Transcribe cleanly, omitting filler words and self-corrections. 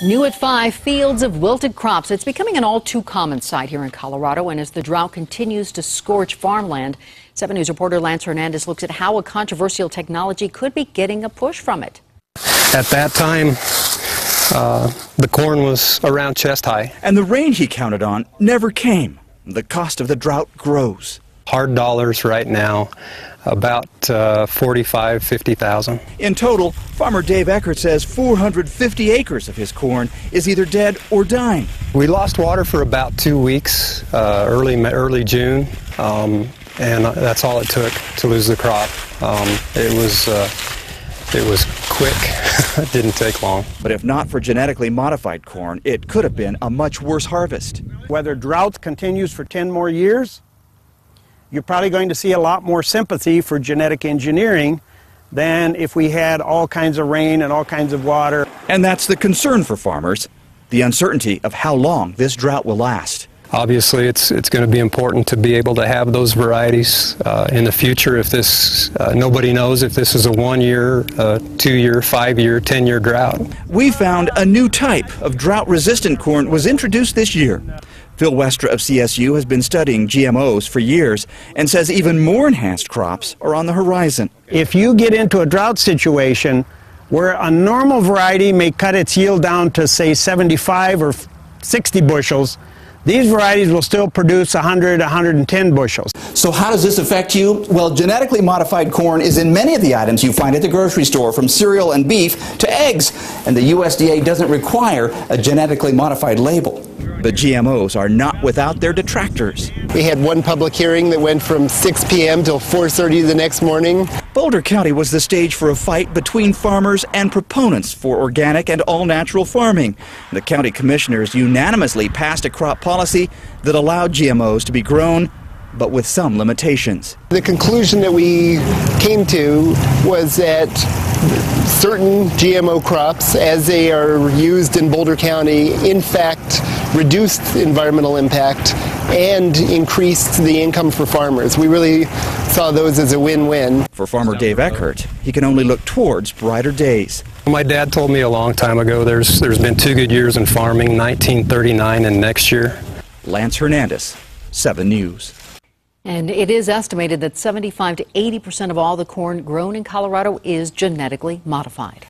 New at 5, fields of wilted crops. It's becoming an all too common sight here in Colorado, and as the drought continues to scorch farmland, 7 News reporter Lance Hernandez looks at how a controversial technology could be getting a push from it. At that time, the corn was around chest high. And the rain he counted on never came. The cost of the drought grows. Hard dollars right now, about $45,000, $50,000. In total, farmer Dave Eckert says 450 acres of his corn is either dead or dying. We lost water for about 2 weeks, early June, and that's all it took to lose the crop. It was quick. It didn't take long. But if not for genetically modified corn, it could have been a much worse harvest. Whether drought continues for 10 more years, you're probably going to see a lot more sympathy for genetic engineering than if we had all kinds of rain and all kinds of water. And that's the concern for farmers, the uncertainty of how long this drought will last. Obviously, it's going to be important to be able to have those varieties in the future. If this, nobody knows if this is a 1-year, 2-year, 5-year, 10-year drought. We found a new type of drought-resistant corn was introduced this year. Phil Westra of CSU has been studying GMOs for years and says even more enhanced crops are on the horizon. If you get into a drought situation where a normal variety may cut its yield down to, say, 75 or 60 bushels, these varieties will still produce 100, 110 bushels. So how does this affect you? Well, genetically modified corn is in many of the items you find at the grocery store, from cereal and beef to eggs, and the USDA doesn't require a genetically modified label. But GMOs are not without their detractors. We had one public hearing that went from 6 p.m. till 4:30 the next morning. Boulder County was the stage for a fight between farmers and proponents for organic and all-natural farming. The county commissioners unanimously passed a crop policy that allowed GMOs to be grown, but with some limitations. The conclusion that we came to was that certain GMO crops, as they are used in Boulder County, in fact reduced environmental impact and increased the income for farmers. We really saw those as a win-win. For farmer Dave Eckert, he can only look towards brighter days. My dad told me a long time ago there's been 2 good years in farming, 1939 and next year. Lance Hernandez, 7 News. And it is estimated that 75 to 80% of all the corn grown in Colorado is genetically modified.